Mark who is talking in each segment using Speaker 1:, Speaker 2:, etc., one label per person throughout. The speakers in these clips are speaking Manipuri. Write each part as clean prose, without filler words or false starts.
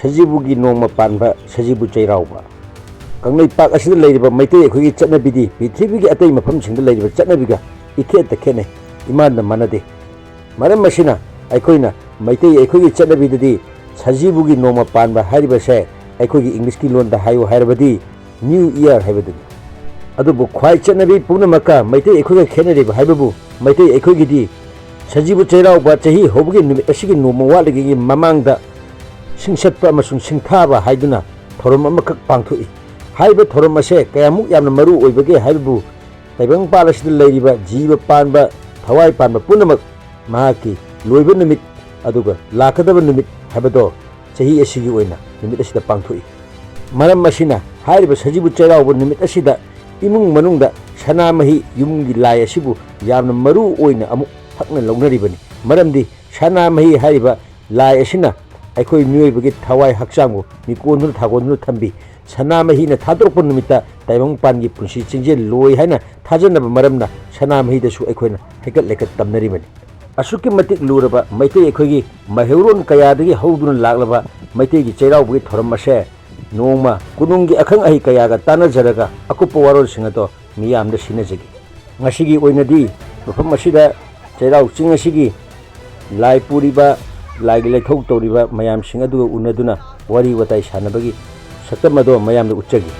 Speaker 1: ꯁꯖꯤꯕꯨꯒꯤ ꯅꯣꯡꯃ ꯄꯥꯟꯕ ꯁꯖꯤꯕꯨ ꯆꯩꯔꯥꯎꯕ ꯀꯪꯂꯩꯄꯥꯛ ꯑꯁꯤꯗ ꯂꯩꯔꯤꯕ ꯃꯩꯇꯩ ꯑꯩꯈꯣꯏꯒꯤ ꯆꯠꯅꯕꯤꯗꯤ ꯄ꯭ꯔꯤꯊꯤꯕꯤꯒꯤ ꯑꯇꯩ ꯃꯐꯝꯁꯤꯡꯗ ꯂꯩꯔꯤꯕ ꯆꯠꯅꯕꯤꯒ ꯏꯈꯦꯠꯇ ꯈꯦꯠꯅꯩ, ꯏꯃꯥꯟꯗ ꯃꯥꯟꯅꯗꯦ꯫ ꯃꯔꯝ ꯑꯁꯤꯅ ꯑꯩꯈꯣꯏꯅ ꯃꯩꯇꯩ ꯑꯩꯈꯣꯏꯒꯤ ꯆꯠꯅꯕꯤꯗꯗꯤ ꯁꯖꯤꯕꯨꯒꯤ ꯅꯣꯡꯃ ꯄꯥꯟꯕ ꯍꯥꯏꯔꯤꯕꯁꯦ ꯑꯩꯈꯣꯏꯒꯤ ꯏꯪꯂꯤꯁꯀꯤ ꯂꯣꯟꯗ ꯍꯥꯏꯌꯨ ꯍꯥꯏꯔꯕꯗꯤ ꯅ꯭ꯌꯨ ꯏꯌꯔ ꯍꯥꯏꯕꯗꯨꯅꯤ꯫ ꯑꯗꯨꯕꯨ ꯈ꯭ꯋꯥꯏ ꯆꯠꯅꯕꯤ ꯄꯨꯝꯅꯃꯛꯀ ꯃꯩꯇꯩ ꯑꯩꯈꯣꯏꯒ ꯈꯦꯠꯅꯔꯤꯕ ꯍꯥꯏꯕꯕꯨ ꯃꯩꯇꯩ ꯑꯩꯈꯣꯏꯒꯤꯗꯤ ꯁꯖꯤꯕꯨ ꯆꯩꯔꯥꯎꯕ ꯆꯍꯤ ꯍꯧꯕꯒꯤ ꯅꯨꯃꯤꯠ ꯑꯁꯤꯒꯤ ꯅꯣꯡꯃ ꯋꯥꯠꯂꯤꯉꯩꯒꯤ ꯃꯃꯥꯡꯗ ꯁꯤꯡꯁꯠꯄ ꯑꯃꯁꯨꯡ ꯁꯤꯡꯊꯥꯕ ꯍꯥꯏꯗꯨꯅ ꯊꯧꯔꯝ ꯑꯃꯈꯛ ꯄꯥꯡꯊꯣꯛꯏ꯫ ꯍꯥꯏꯔꯤꯕ ꯊꯧꯔꯝ ꯑꯁꯦ ꯀꯌꯥꯃꯨꯛ ꯌꯥꯝꯅ ꯃꯔꯨ ꯑꯣꯏꯕꯒꯦ ꯍꯥꯏꯕꯕꯨ ꯇꯥꯏꯕꯪꯄꯥꯜ ꯑꯁꯤꯗ ꯂꯩꯔꯤꯕ ꯖꯤꯕ ꯄꯥꯟꯕ ꯊꯋꯥꯏ ꯄꯥꯟꯕ ꯄꯨꯝꯅꯃꯛ ꯃꯍꯥꯛꯀꯤ ꯂꯣꯏꯕ ꯅꯨꯃꯤꯠ ꯑꯗꯨꯒ ꯂꯥꯛꯀꯗꯕ ꯅꯨꯃꯤꯠ ꯍꯥꯏꯕꯗꯣ ꯆꯍꯤ ꯑꯁꯤꯒꯤ ꯑꯣꯏꯅ ꯅꯨꯃꯤꯠ ꯑꯁꯤꯗ ꯄꯥꯡꯊꯣꯛꯏ꯫ ꯃꯔꯝ ꯑꯁꯤꯅ ꯍꯥꯏꯔꯤꯕ ꯁꯖꯤꯕꯨ ꯆꯩꯔꯥꯎꯕ ꯅꯨꯃꯤꯠ ꯑꯁꯤꯗ ꯏꯃꯨꯡ ꯃꯅꯨꯡꯗ ꯁꯅꯥꯃꯍꯤ ꯌꯨꯝꯒꯤ ꯂꯥꯏ ꯑꯁꯤꯕꯨ ꯌꯥꯝꯅ ꯃꯔꯨ ꯑꯣꯏꯅ ꯑꯃꯨꯛ ꯍꯛꯅ ꯂꯧꯅꯔꯤꯕꯅꯤ꯫ ꯃꯔꯝꯗꯤ ꯁꯅꯥꯃꯍꯤ ꯍꯥꯏꯔꯤꯕ ꯂꯥꯏ ꯑꯁꯤꯅ ꯑꯩꯈꯣꯏ ꯃꯤꯑꯣꯏꯕꯒꯤ ꯊꯋꯥꯏ ꯍꯛꯆꯥꯡꯕꯨ ꯃꯤꯀꯣꯟꯗꯨꯅ ꯊꯥꯒꯣꯟꯗꯨꯅ ꯊꯝꯕꯤ꯫ ꯁꯅꯥꯃꯍꯤꯅ ꯊꯥꯗꯣꯔꯛꯄ ꯅꯨꯃꯤꯠꯇ ꯇꯥꯏꯕꯪꯄꯥꯟꯒꯤ ꯄꯨꯟꯁꯤ ꯆꯤꯡꯖꯦꯜ ꯂꯣꯏ ꯍꯥꯏꯅ ꯊꯥꯖꯅꯕ ꯃꯔꯝꯅ ꯁꯅꯥꯃꯍꯤꯗꯁꯨ ꯑꯩꯈꯣꯏꯅ ꯍꯩꯀꯠ ꯂꯩꯀꯠ ꯇꯝꯅꯔꯤꯕꯅꯤ꯫ ꯑꯁꯨꯛꯀꯤ ꯃꯇꯤꯛ ꯂꯨꯔꯕ ꯃꯩꯇꯩ ꯑꯩꯈꯣꯏꯒꯤ ꯃꯩꯍꯧꯔꯣꯟ ꯀꯌꯥꯗꯒꯤ ꯍꯧꯗꯨꯅ ꯂꯥꯛꯂꯕ ꯃꯩꯇꯩꯒꯤ ꯆꯩꯔꯥꯎꯕꯒꯤ ꯊꯧꯔꯝ ꯑꯁꯦ ꯅꯣꯡꯃ ꯀꯣꯅꯨꯡꯒꯤ ꯑꯈꯪ ꯑꯍꯩ ꯀꯌꯥꯒ ꯇꯥꯟꯅꯖꯔꯒ ꯑꯀꯨꯞꯄ ꯋꯥꯔꯣꯜꯁꯤꯡ ꯑꯗꯣ ꯃꯤꯌꯥꯝꯗ ꯁꯤꯟꯅꯖꯒꯦ꯫ ꯉꯁꯤꯒꯤ ꯑꯣꯏꯅꯗꯤ ꯃꯐꯝ ꯑꯁꯤꯗ ꯆꯩꯔꯥꯎ ꯆꯤꯡ ꯑꯁꯤꯒꯤ ꯂꯥꯏ ꯄꯨꯔꯤꯕ, ꯂꯥꯏꯒꯤ ꯂꯩꯊꯧ ꯇꯧꯔꯤꯕ ꯃꯌꯥꯝꯁꯤꯡ ꯑꯗꯨꯒ ꯎꯅꯗꯨꯅ ꯋꯥꯔꯤ ꯋꯥꯇꯥꯏ ꯁꯥꯟꯅꯕꯒꯤ ꯁꯛꯇꯝ ꯑꯗꯣ ꯃꯌꯥꯝꯗ ꯎꯠꯆꯒꯦ꯫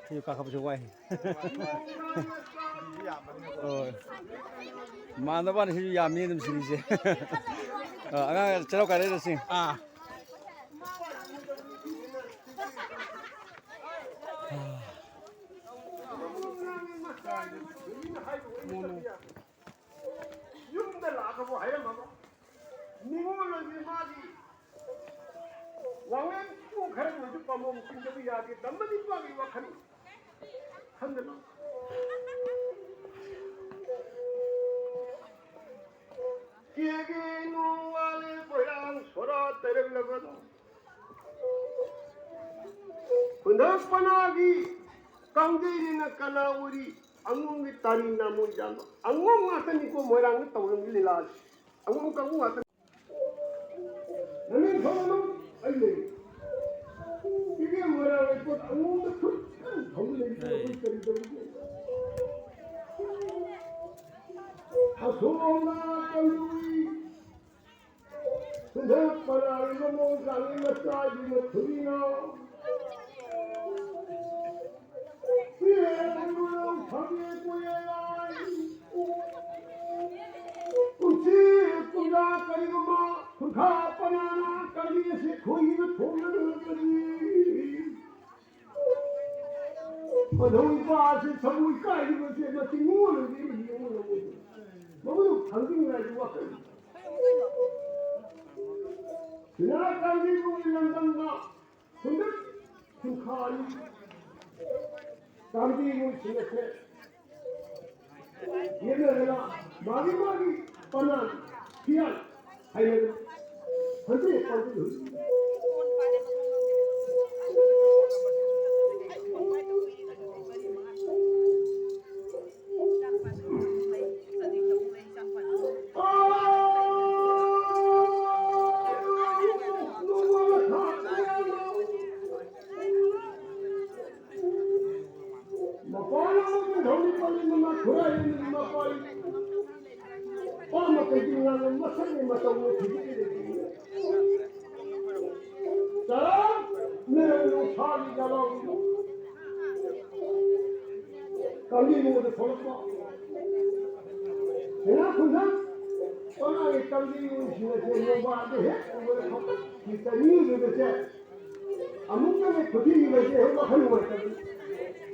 Speaker 1: ꯁꯤ ꯀꯥꯈꯠꯄꯁꯨ ꯋꯥꯏ꯫ ꯃꯥꯟꯅꯕ ꯁꯤꯁꯨ ꯌꯥꯝꯃꯤ ꯑꯗꯨꯝ ꯁꯤꯔꯤꯁꯦ꯫ ꯑꯉꯥꯡ ꯆꯩꯔꯥꯎ ꯀꯥꯏꯔꯛꯏꯁꯤ꯫
Speaker 2: ꯌꯨꯝꯗ ꯂꯥꯛꯑꯕꯨ ꯍꯥꯏꯔꯝꯃꯕ ꯅꯤꯉꯣꯜꯒꯤ ꯃꯥꯒꯤ ꯋꯥꯡꯂꯦꯟ ꯈꯔ ꯑꯣꯏꯁꯨ ꯄꯥꯝꯕꯣꯝ ꯆꯤꯡꯗꯕ ꯌꯥꯗꯦ ꯇꯝꯕꯗꯤ ꯃꯥꯒꯤ ꯋꯥꯈꯜ ꯈꯟꯗꯅ ꯀꯦꯒꯦ ꯅꯣꯡꯉꯥꯜꯂꯦ ꯀꯣꯏꯔꯥꯡ ꯁꯣꯔꯥ ꯇꯩꯔꯛꯂꯕꯗꯣ ꯍꯨꯟꯗꯛꯄꯅꯥꯒꯤ ꯀꯥꯡꯖꯩꯅꯤꯅ ꯀꯅꯥ ꯎꯔꯤ ꯑꯉꯣꯝꯒꯤ ꯇꯥꯔꯤ ꯅꯥꯃꯣꯏꯖꯥꯅꯣ ꯑꯉꯣꯝ ꯉꯥꯛꯇꯅꯤꯀꯣ ꯃꯣꯏꯔꯥꯡꯗ ꯇꯧꯔꯝꯒꯤ ꯂꯤꯂꯥꯁꯤ ꯑꯉꯣꯝ ꯀꯥꯡꯕꯨ ꯉꯥꯛꯇꯅꯤ ꯅꯃꯤꯡ ꯊꯣꯡꯅꯨ ꯑꯩ ꯂꯩ 이게 뭐라고 했고 아무도 큰 정리를 그리더니 하소나 깔루이 그대빠라 이놈의 장이나 짜지는 들이나 피해보는 밤에 꼬여야 꿈치 꿈자 까리고 마 그가빠나 까리에서 거기가 돌려는 거리 너무 빠지 전부 까이고 제가 지금은 이거는 너무 당근이 가지고 왔거든. 그날 까이고 일난단다. 근데 북한이 까이고 지냈어. 얘네가 마지막이 뻔한 피할 하여튼 한테 까이고 사기 잡아오고 강기 모두 걸었어 내가 군산 떠나게 강기 신에서 뭐하게 해? 그걸 갖다 진짜 이유를 그랬지 아무것도 버티기가 이제 해가 하는 거였거든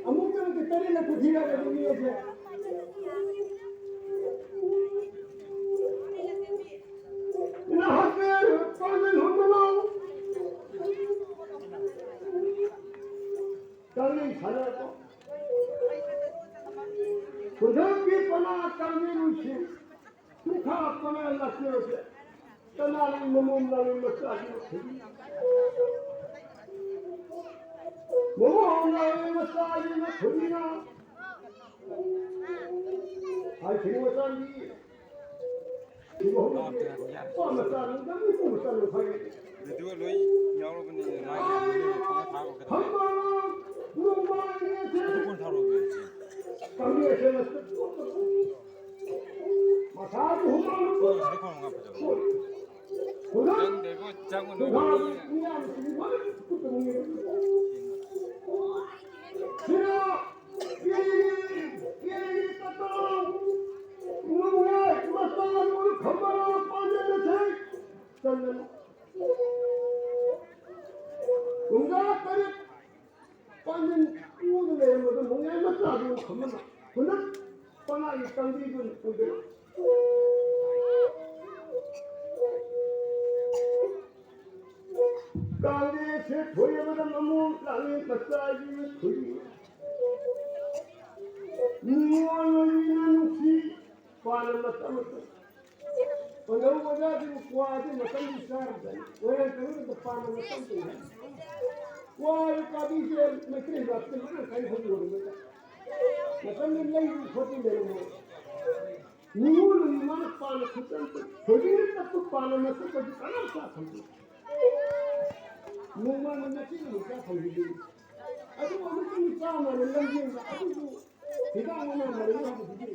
Speaker 2: 아무것도 때리는 버티기가 되는 나 학교에 빠진 혼자나 강이 살았고 고등학교 떠나 강의를 국가 떠나 났어요 떠나는 몸은 나는 것도 아니고 몸은 나는 것도 아니고 소리나 아 지금 사람이 이거 뻔한 사람은 너무 뻔한 사람을 봐야지
Speaker 3: Dua loi 여러분이 나이 타고 그다음에
Speaker 2: 한번 누군가에게
Speaker 3: 무조건 타러 오겠지.
Speaker 2: 강의에 세웠어 마사지 호망을
Speaker 3: 그거
Speaker 2: 거
Speaker 3: 세컨가 보자.
Speaker 2: 고등
Speaker 3: 내고 장은
Speaker 2: 그
Speaker 3: 놈이
Speaker 2: 사람 이해하는 이거를 듣고 듣는 게 제가 이 땄다 누구야 이마땅한 오늘 간만에 빠졌는데 저는 응가 따리 빠진 우도 내는 것은 뭔가 이마땅 아주 간만에 근데 뻔하게 깡비군 그대로 깡비에 보여보다 너무 땅에 마사지를 돌리 무언을 पालन मतलब और लोग वजह से वो आदमी मतलब विचार है वो है तो पालन मतलब है वो कभी से मतलब बात करना ना कहीं हो गया मतलब नहीं होती मेरे को नील निमान पालन खत्म थोड़ी तक तो पालन मतलब कुछ करना चाहता हूँ निमान मतलब चीज़ क्या समझी अभी वो मुझे निकाल मारे लंबी अभी तो हिदा मना मारे ना बुझी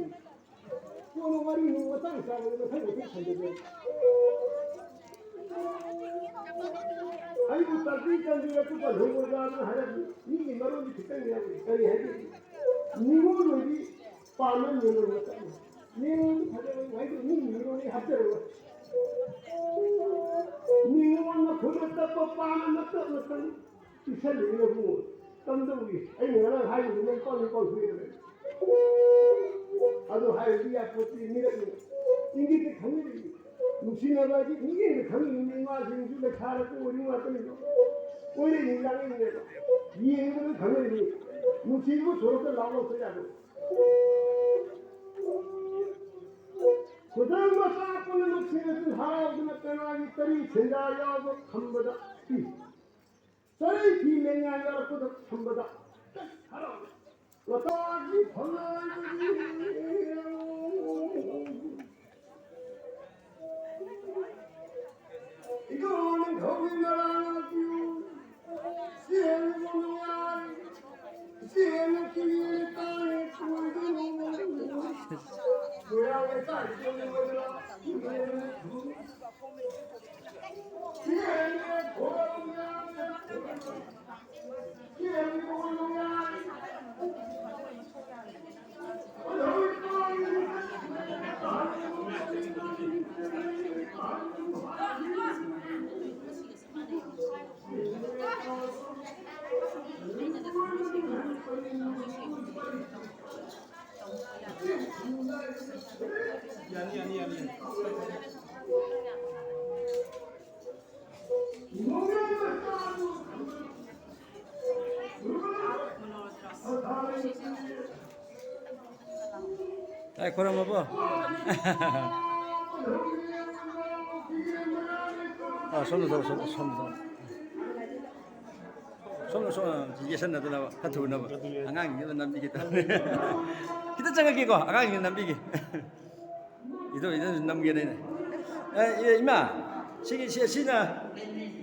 Speaker 2: वो वाली वो तंग सा वो तो वो समझे आई वो तस्वीर कर दिया तो पर हो जाना है ये मरो भी कितने गया करी है नीमो लोगी पालन नीमो होता है नीमो हटे भाई तो नीमो नहीं हटे नीमो ना खुद तक पालन मतलब इसे लेने को तम तो भी ऐ मेरा भाई ने कौन हुई है 아주 하이비야 포티 미래도 인기도 강렬히 무신하다지 이게 강렬히 마신줄에 살고 우리 왔더니 오히려 인간이 있네요 이 행동은 강렬히 무신고 저렇게 나왔어야죠 고등어 쌓고는 무신은 하나님의 떠나기 때리 제자야고 한보다 저희 비맹야야고 한보다 하나 와타지 이거는 거기나라지요 시에는 보면 시에는 기회에 땅에 구워지는 고향에 딸기는 거더라 시에는 고향에 시에는 고향에
Speaker 3: 아니.
Speaker 4: Ay, kurang apa? Ah, 손으로. 예선 나도 나와. 다 두나 봐. 안강이 는 남비기다. kita jangan gitu, 안강이 남비기. itu 남게 되네. 이마. 시나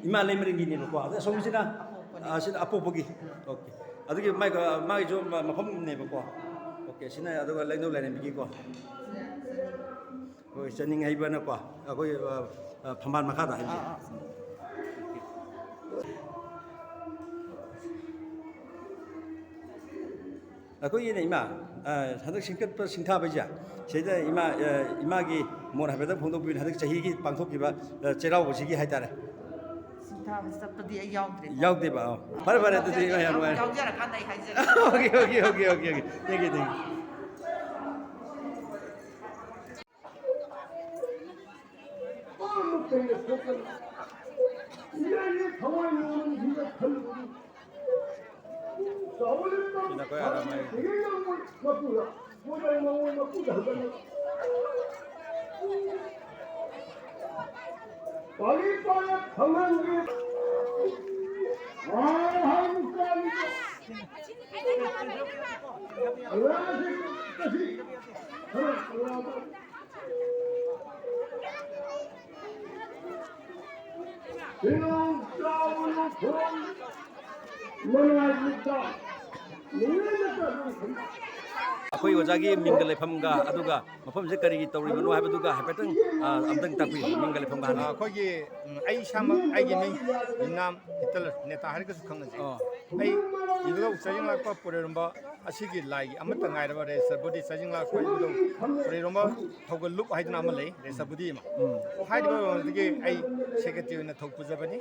Speaker 4: 이마 레미는 기니 놓고. 송시나 신 앞보 보기. 오케이. 아두기 마이 좀 마품 내 보고. 오케이. 시나 아두가 랭도 랭 비기고. 그 저닝 해봐나 봐. 거기 반반 막하다. ꯑꯩꯈꯣꯏꯒꯤꯅ ꯏꯃꯥ ꯍꯟꯗꯛ ꯁꯤꯡꯀꯠꯄ ꯁꯤꯡꯊꯥꯕꯁꯦ ꯁꯤꯗ 이마ꯒꯤ ꯃꯣꯠ ꯍꯥꯏꯐꯦꯠꯇꯪ ꯐꯣꯡꯗꯣꯛꯄꯤꯌꯨ ꯍꯟꯗꯛ ꯆꯍꯤꯒꯤ ꯄꯥꯡꯊꯣꯛꯈꯤꯕ ꯆꯩꯔꯥꯎꯕꯁꯤꯒꯤ ꯍꯥꯏꯇꯥꯔꯦ
Speaker 5: ꯁꯤꯡꯊꯥꯕ ꯆꯠꯄꯗꯤ ꯑꯩ ꯌꯥꯎꯗ꯭ꯔꯦ.
Speaker 4: ꯌꯥꯎꯗꯦꯕ ꯐꯔꯦ ꯐꯔꯦ ꯑꯗꯨꯗꯤ ꯌꯥꯝ ꯅꯨꯡꯉꯥꯏꯔꯦ
Speaker 5: ꯌꯥꯎꯖꯔꯀꯥꯟꯗ ꯑꯩ ꯍꯥꯏꯖꯔꯦ.
Speaker 4: 오케이 땡큐
Speaker 2: 아무 때문에 속은 이야기 가만히 오는 네가 털고 나오니까 되게 양물 맞구나 모자에 먹을 맞구나 와리빠에 강한 게 한국까지 그냥 싸우는 돈 뭐라니까
Speaker 4: ꯑꯩꯈꯣꯏ ꯑꯣꯖꯥꯒꯤ ꯃꯤꯡꯒ ꯂꯩꯐꯝꯒ ꯑꯗꯨꯒ ꯃꯐꯝꯁꯦ ꯀꯔꯤꯒꯤ ꯇꯧꯔꯤꯕꯅꯣ ꯍꯥꯏꯕꯗꯨꯒ ꯍꯥꯏꯐꯦꯠꯇꯪ ꯑꯝꯇꯪ ꯇꯥꯛꯄꯤꯌꯨ ꯃꯤꯡꯒ ꯂꯩꯐꯝꯒ ꯍꯥꯟꯅ
Speaker 3: ꯑꯩꯈꯣꯏꯒꯤ ꯑꯩ ꯏꯁꯥꯃꯛ ꯑꯩꯒꯤ ꯃꯤꯡ ꯌꯨꯝꯅꯥꯝ ꯍꯤꯇꯂꯔ ꯅꯦꯇꯥ ꯍꯥꯏꯔꯒꯁꯨ ꯈꯪꯅꯖꯩ ꯑꯩ ꯏꯕꯨꯙꯧ ꯆꯥꯖꯤꯡꯂꯥꯛꯄ ꯄꯣꯔꯩꯔꯣꯝꯕ ꯑꯁꯤꯒꯤ ꯂꯥꯏꯒꯤ ꯑꯃꯠꯇ ꯉꯥꯏꯔꯕ ꯔꯦꯁꯕꯨꯗꯤ ꯆꯥꯖꯤꯡꯂꯥꯛꯄ ꯏꯕꯨꯙꯧ ꯄꯣꯔꯩꯔꯣꯝꯕ ꯊꯧꯒꯜꯂꯨꯞ ꯍꯥꯏꯗꯨꯅ ꯑꯃ ꯂꯩ ꯔꯦꯁꯕꯨꯗꯤ ꯑꯃ ꯍꯥꯏꯔꯤꯕ ꯃꯐꯝꯗꯒꯤ ꯑꯩ ꯁꯦꯀ꯭ꯔꯦꯇꯔꯤ ꯑꯣꯏꯅ ꯊꯧ ꯄꯨꯖꯕꯅꯤ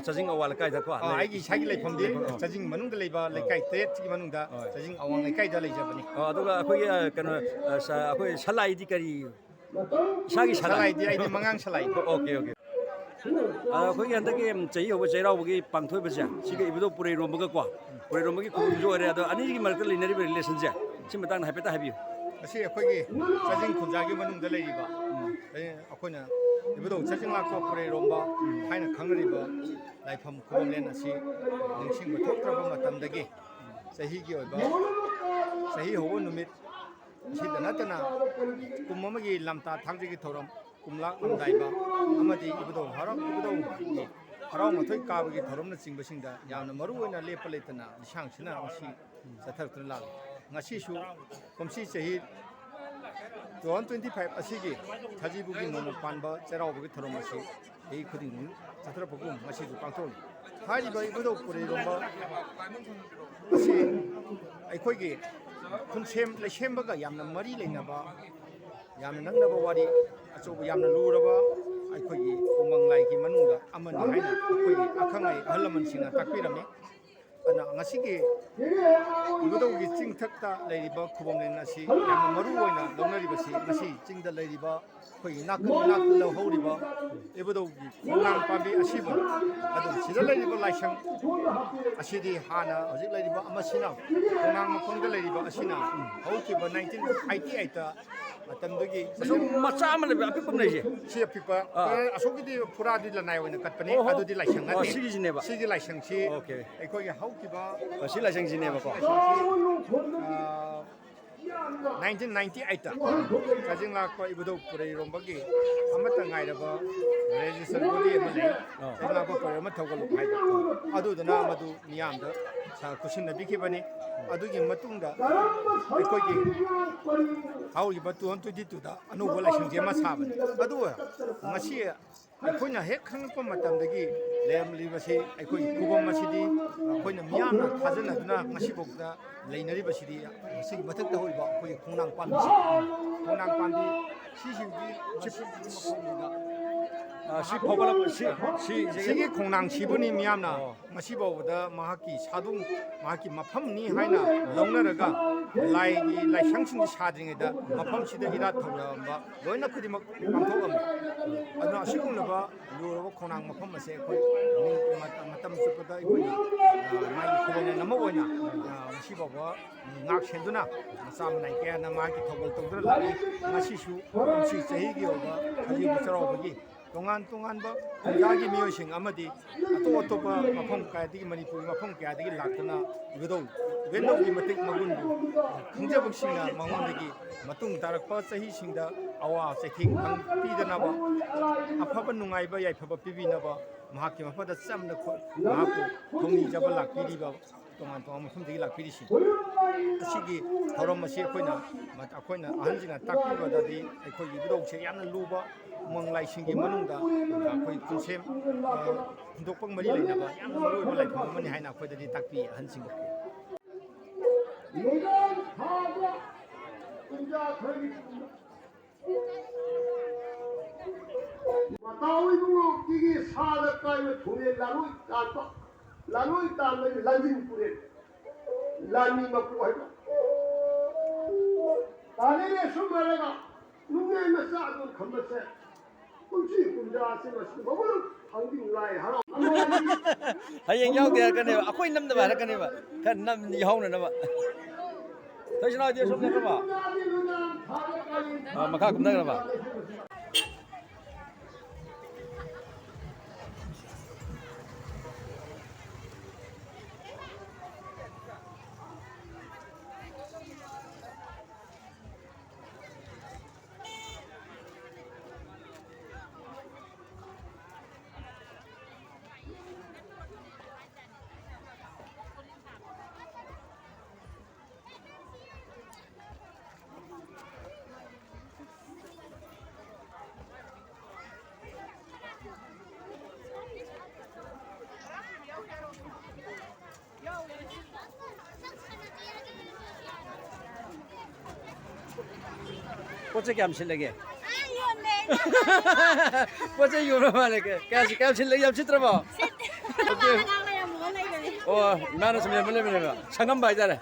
Speaker 4: ꯆꯥꯖꯤꯡ ꯑꯋꯥ ꯂꯩꯀꯥꯏꯗꯀꯣ
Speaker 3: ꯑꯩꯒꯤ ꯏꯁꯥꯒꯤ ꯂꯩꯐꯝꯗꯤ ꯆꯥꯖꯤꯡ ꯃꯅꯨꯡꯗ ꯂꯩꯕ ꯂꯩꯀꯥꯏ 8ꯁꯤꯒꯤ ꯃꯅꯨꯡꯗ ꯆꯥꯖꯤꯡ ꯑꯋꯥꯡ ꯂꯩꯀꯥꯏꯗ ꯂꯩꯖꯕꯅꯤ
Speaker 4: ꯑꯗꯨꯒ ꯑꯩꯈꯣꯏꯒꯤ ꯀꯩꯅꯣ ꯑꯩꯈꯣꯏ ꯁꯂꯥꯏꯗꯤ ꯀꯔꯤ ꯏꯁꯥꯒꯤ
Speaker 3: ꯁꯂꯥꯏꯗꯤ ꯑꯩꯗꯤ ꯃꯉꯥꯡ ꯁꯂꯥꯏ
Speaker 4: ꯑꯣꯀꯦ ꯑꯩꯈꯣꯏꯒꯤ ꯍꯟꯗꯛꯀꯤ ꯆꯍꯤ ꯍꯧꯕ ꯆꯩꯔꯥꯎꯕꯒꯤ ꯄꯥꯡꯊꯣꯛꯏꯕꯁꯦ ꯁꯤꯒ ꯏꯕꯨꯙꯧ ꯄꯨꯔꯩꯔꯣꯝꯕꯒꯀꯣ ꯄꯨꯔꯩꯔꯣꯝꯕꯒꯤ ꯈꯨꯕꯝꯁꯨ ꯑꯣꯏꯔꯦ ꯑꯗꯣ ꯑꯅꯤꯒꯤ ꯃꯔꯛꯇ ꯂꯩꯅꯔꯤꯕ ꯔꯤꯂꯦꯁꯟꯁꯦ ꯁꯤ ꯃꯇꯥꯡꯗ ꯍꯥꯏꯐꯦꯠꯇ ꯍꯥꯏꯕꯤꯌꯨ
Speaker 3: ꯃꯁꯤ ꯑꯩꯈꯣꯏꯒꯤ ꯆꯥꯖꯤꯡ ꯈꯨꯟꯖꯥꯒꯤ ꯃꯅꯨꯡꯗ ꯂꯩꯔꯤꯕ ꯑꯩꯈꯣꯏꯅ ꯏꯕꯨꯙꯧ ꯆꯥꯖꯤꯡꯂꯥꯛꯄ ꯄꯨꯔꯩꯔꯣꯝꯕ ꯍꯥꯏꯅ ꯈꯪꯅꯔꯤꯕ ꯂꯥꯏꯐꯝ ꯈꯨꯕꯝꯂꯦꯟ ꯑꯁꯤ ꯅꯤꯡꯁꯤꯡꯕ ꯊꯣꯛꯇ꯭ꯔꯕ ꯃꯇꯝꯗꯒꯤ ꯆꯍꯤꯒꯤ ꯑꯣꯏꯕ ꯆꯍꯤ ꯍꯧꯕ ꯅꯨꯃꯤꯠ ꯑꯁꯤꯗ ꯅꯠꯇꯅ ꯀꯨꯝ ꯑꯃꯒꯤ ꯂꯝꯇꯥ ꯊꯥꯡꯖꯒꯤ ꯊꯧꯔꯝ ꯀꯨꯝꯂꯥꯛ ꯂꯝꯗꯥꯏꯕ ꯑꯃꯗꯤ ꯏꯕꯨꯙꯧꯒꯤ ꯍꯔꯥꯎ ꯃꯊꯣꯏ ꯀꯥꯕꯒꯤ ꯊꯧꯔꯝꯅꯆꯤꯡꯕꯁꯤꯡꯗ ꯌꯥꯝꯅ ꯃꯔꯨꯑꯣꯏꯅ ꯂꯦꯞꯄ ꯂꯩꯇꯅ ꯂꯤꯁꯥꯡꯁꯤꯟꯅ ꯉꯁꯤ ꯆꯠꯊꯔꯛꯇꯨꯅ ꯂꯥꯛꯂꯤ ꯉꯁꯤꯁꯨ ꯀꯨꯝꯁꯤ ꯆꯍꯤ 2025 ꯑꯁꯤꯒꯤ ꯁꯖꯤꯕꯨꯒꯤ ꯅꯣꯡꯃ ꯄꯥꯟꯕ ꯆꯩꯔꯥꯎꯕꯒꯤ ꯊꯧꯔꯝ ꯑꯁꯤ ꯆꯍꯤ ꯈꯨꯗꯤꯡꯒꯤ ꯆꯠꯊꯔꯛꯄꯒꯨꯝ ꯉꯁꯤꯁꯨ ꯄꯥꯡꯊꯣꯛꯂꯤ ꯍꯥꯏꯔꯤꯕ ꯏꯕꯨꯙꯧ ꯄꯨꯔꯩꯔꯣꯝꯕ ꯑꯁꯤ ꯑꯩꯈꯣꯏꯒꯤ ꯂꯩꯁꯦꯝꯕꯒ ꯌꯥꯝꯅ ꯃꯔꯤ ꯂꯩꯅꯕ ꯌꯥꯝꯅ ꯅꯛꯅꯕ ꯋꯥꯔꯤ ꯑꯆꯧꯕ ꯌꯥꯝꯅ ꯂꯨꯔꯕ ꯑꯩꯈꯣꯏꯒꯤ ꯎꯃꯪ ꯂꯥꯏꯒꯤ ꯃꯅꯨꯡꯗ ꯑꯃꯅꯤ ꯍꯥꯏꯅ ꯑꯩꯈꯣꯏꯒꯤ ꯑꯈꯪ ꯑꯍꯜ ꯂꯃꯟꯁꯤꯡꯅ ꯇꯥꯛꯄꯤꯔꯝꯃꯤ ꯑꯗꯨꯅ ꯉꯁꯤꯒꯤ ꯏꯕꯨꯙꯧꯒꯤ ꯆꯤꯡꯊꯛꯇ ꯂꯩꯔꯤꯕ ꯈꯨꯕꯝꯂꯦꯟ ꯑꯁꯤ ꯌꯥꯝꯅ ꯃꯔꯨ ꯑꯣꯏꯅ ꯂꯧꯅꯔꯤꯕꯁꯤ ꯉꯁꯤ ꯆꯤꯡꯗ ꯂꯩꯔꯤꯕ ꯑꯩꯈꯣꯏꯒꯤ ꯅꯥꯛꯇ ꯂꯧꯍꯧꯔꯤꯕ ꯏꯕꯨꯙꯧꯒꯤ ꯈꯣꯡꯅꯥꯡ ꯄꯥꯝꯕꯤ ꯑꯁꯤꯕꯨ ꯑꯗꯨ ꯁꯤꯗ ꯂꯩꯔꯤꯕ ꯂꯥꯏꯁꯪ ꯑꯁꯤꯗꯤ ꯍꯥꯟꯅ ꯍꯧꯖꯤꯛ ꯂꯩꯔꯤꯕ ꯑꯃꯁꯤꯅ ꯈꯣꯡꯅꯥꯡ ꯃꯈꯣꯡꯗ ꯂꯩꯔꯤꯕ ꯑꯁꯤꯅ ꯍꯧꯈꯤꯕ 1988ꯗ ꯃꯇꯝꯗꯨꯒꯤ
Speaker 4: ꯃꯆꯥ ꯑꯃ ꯂꯩꯕ ꯑꯄꯤꯛꯄ ꯑꯃ ꯂꯩꯁꯦ
Speaker 3: ꯁꯤ ꯑꯄꯤꯛꯄ ꯑꯁꯣꯝꯒꯤꯗꯤ ꯐꯨꯔꯥꯗꯤ ꯂꯅꯥꯏ ꯑꯣꯏꯅ ꯀꯠꯄꯅꯤ ꯑꯗꯨꯗꯤ ꯂꯥꯏꯁꯪ ꯅꯠꯇꯦ
Speaker 4: ꯁꯤꯒꯤꯁꯤꯅꯦꯕ
Speaker 3: ꯁꯤꯒꯤ ꯂꯥꯏꯁꯪꯁꯤ
Speaker 4: ꯑꯣꯀꯦ
Speaker 3: ꯑꯩꯈꯣꯏꯒꯤ ꯍꯧꯈꯤꯕ
Speaker 4: ꯁꯤ ꯂꯥꯏꯁꯪꯁꯤꯅꯦꯕꯀꯣ
Speaker 3: 1998ꯗ ꯆꯥꯖꯤꯡ ꯂꯥꯛꯄ ꯏꯕꯨꯙꯧ ꯄꯨꯔꯩꯔꯣꯝꯕꯒꯤ ꯑꯃꯠꯇ ꯉꯥꯏꯔꯕ ꯔꯦꯖꯤꯁꯇꯔ ꯕꯣꯗꯤ ꯑꯃ ꯂꯩ ꯆꯥꯖꯤꯡ ꯂꯥꯛꯄ ꯄꯨꯔꯩꯔꯣꯝꯕ ꯊꯧꯒꯜꯂꯨꯞ ꯍꯥꯏꯕ ꯑꯗꯨꯗꯨꯅ ꯃꯗꯨ ꯃꯤꯌꯥꯝꯗ ꯈꯨꯠꯁꯤꯟꯅꯕꯤꯈꯤꯕꯅꯤ ꯑꯗꯨꯒꯤ ꯃꯇꯨꯡꯗ ꯑꯩꯈꯣꯏꯒꯤ ꯍꯧꯔꯤꯕ 2022ꯗ ꯑꯅꯧꯕ ꯂꯥꯏꯁꯪꯁꯤ ꯑꯃ ꯁꯥꯕꯅꯤ ꯑꯗꯨꯒ ꯉꯁꯤ ꯑꯩꯈꯣꯏꯅ ꯍꯦꯛ ꯈꯪꯂꯛꯄ ꯃꯇꯝꯗꯒꯤ ꯂꯩꯔꯝꯂꯤꯕꯁꯤ ꯑꯩꯈꯣꯏꯒꯤ ꯈꯨꯕꯝ ꯑꯁꯤꯗꯤ ꯑꯩꯈꯣꯏꯅ ꯃꯤꯌꯥꯝꯅ ꯊꯥꯖꯅꯗꯨꯅ ꯉꯁꯤꯐꯥꯎꯗ ꯂꯩꯅꯔꯤꯕꯁꯤꯗꯤ ꯃꯁꯤꯒꯤ ꯃꯊꯛꯇ ꯍꯧꯔꯤꯕ ꯑꯩꯈꯣꯏꯒꯤ ꯈꯣꯡꯅꯥꯡ ꯄꯥꯝꯕꯤꯁꯤ ꯈꯣꯡꯅꯥꯡ ꯄꯥꯝꯕꯤ ꯁꯤꯁꯤꯡꯒꯤ ꯁꯤꯒꯤ ꯈꯣꯡꯅꯥꯡꯁꯤꯕꯨꯅꯤ ꯃꯤꯌꯥꯝꯅ ꯉꯁꯤꯐꯥꯎꯕꯗ ꯃꯍꯥꯛꯀꯤ ꯁꯥꯗꯨꯡ ꯃꯍꯥꯛꯀꯤ ꯃꯐꯝꯅꯤ ꯍꯥꯏꯅ ꯂꯧꯅꯔꯒ ꯂꯥꯏꯒꯤ ꯂꯥꯏꯁꯪꯁꯤꯡ ꯁꯥꯗ꯭ꯔꯤꯉꯩꯗ ꯃꯐꯝꯁꯤꯗ ꯏꯔꯥꯠ ꯊꯧꯔꯝꯕ ꯂꯣꯏꯅ ꯈꯨꯗꯤꯡꯃꯛ ꯄꯥꯡꯊꯣꯛꯑꯝꯃꯤ ꯑꯗꯨꯅ ꯑꯁꯤꯒꯨꯝꯂꯕ ꯂꯨꯔꯕ ꯈꯣꯡꯅꯥꯡ ꯃꯐꯝ ꯑꯁꯦ ꯑꯩꯈꯣꯏ ꯃꯇꯝ ꯆꯨꯞꯄꯗ ꯑꯩꯈꯣꯏꯒꯤ ꯃꯥꯒꯤ ꯈꯨꯕꯝꯂꯦꯟ ꯑꯃ ꯑꯣꯏꯅ ꯉꯁꯤꯐꯥꯎꯕ ꯉꯥꯛ ꯁꯦꯟꯗꯨꯅ ꯃꯆꯥ ꯃꯅꯥꯏ ꯀꯌꯥꯅ ꯃꯥꯒꯤ ꯊꯧꯒꯜ ꯇꯧꯗꯨꯅ ꯂꯥꯛꯏ ꯉꯁꯤꯁꯨ ꯀꯨꯝꯁꯤ ꯆꯍꯤꯒꯤ ꯑꯣꯏꯕ ꯁꯖꯤꯕꯨ ꯆꯩꯔꯥꯎꯕꯒꯤ ꯇꯣꯉꯥꯟ ꯇꯣꯉꯥꯟꯕ ꯈꯨꯟꯖꯥꯒꯤ ꯃꯤꯑꯣꯏꯁꯤꯡ ꯑꯃꯗꯤ ꯑꯇꯣꯞ ꯑꯇꯣꯞꯄ ꯃꯐꯝ ꯀꯌꯥꯗꯒꯤ ꯃꯅꯤꯄꯨꯔꯒꯤ ꯃꯐꯝ ꯀꯌꯥꯗꯒꯤ ꯂꯥꯛꯇꯨꯅ ꯏꯕꯦꯟꯗꯧꯒꯤ ꯃꯇꯤꯛ ꯃꯒꯨꯟꯕꯨ ꯈꯪꯖꯕꯁꯤꯡꯅ ꯃꯉꯣꯟꯗꯒꯤ ꯃꯇꯨꯡ ꯇꯥꯔꯛꯄ ꯆꯍꯤꯁꯤꯡꯗ ꯑꯋꯥ ꯆꯩꯊꯦꯡ ꯄꯤꯗꯅꯕ ꯑꯐꯕ ꯅꯨꯡꯉꯥꯏꯕ ꯌꯥꯏꯐꯕ ꯄꯤꯕꯤꯅꯕ ꯃꯍꯥꯛꯀꯤ ꯃꯐꯝꯗ ꯆꯝꯅ ꯃꯍꯥꯛꯄꯨ ꯊꯧꯅꯤꯖꯕ ꯂꯥꯛꯄꯤꯔꯤꯕ ꯇꯣꯉꯥꯟ ꯇꯣꯉꯥꯟꯕ ꯃꯐꯝꯗꯒꯤ ꯂꯥꯛꯄꯤꯔꯤꯁꯤꯅꯤ ꯑꯁꯤꯒꯤ ꯊꯧꯔꯝ ꯑꯁꯤ ꯑꯩꯈꯣꯏꯅ ꯑꯍꯟꯁꯤꯡꯅ ꯇꯥꯛꯄꯤꯕꯗꯗꯤ ꯑꯩꯈꯣꯏꯒꯤ ꯏꯕꯨꯙꯧꯁꯦ ꯌꯥꯝꯅ ꯂꯨꯕ ꯎꯃꯪ ꯂꯥꯏꯁꯤꯡꯒꯤ ꯃꯅꯨꯡꯗ ꯑꯩꯈꯣꯏ ꯄꯨꯟꯁꯦꯝ ꯍꯨꯟꯗꯣꯛꯄ ꯃꯔꯤ ꯂꯩꯅꯕ ꯌꯥꯝꯅ ꯃꯔꯨꯑꯣꯏꯕ ꯂꯥꯏꯐꯝ ꯑꯃꯅꯤ ꯍꯥꯏꯅ ꯑꯩꯈꯣꯏꯗꯗꯤ ꯇꯥꯛꯄꯤ ꯑꯍꯟꯁꯤꯡꯅ
Speaker 2: 내가 가자 혼자 걸겠습니다. 마타오이 붕어 끼기 사다까이면 돈에 라노이 딴다 라노이 딴다 란진 뿌레 란미 먹고 해봐 나네네 숨마래가 눈에 몇사도 건너세 꿀지 군자세 마시고 먹으러 방빙 라이 하나
Speaker 4: hay nhau kìa cái này à quên năm đó cái này mà cái năm gì hông này nó mà thấy sao chưa xong rồi mà mà khác cũng đây mà 꽃게 암실 내게 꽃게 요로 말게 깨시 깨실 내게 암실 들어봐 이만원 좀 내면 잠깐 봐 이제 야래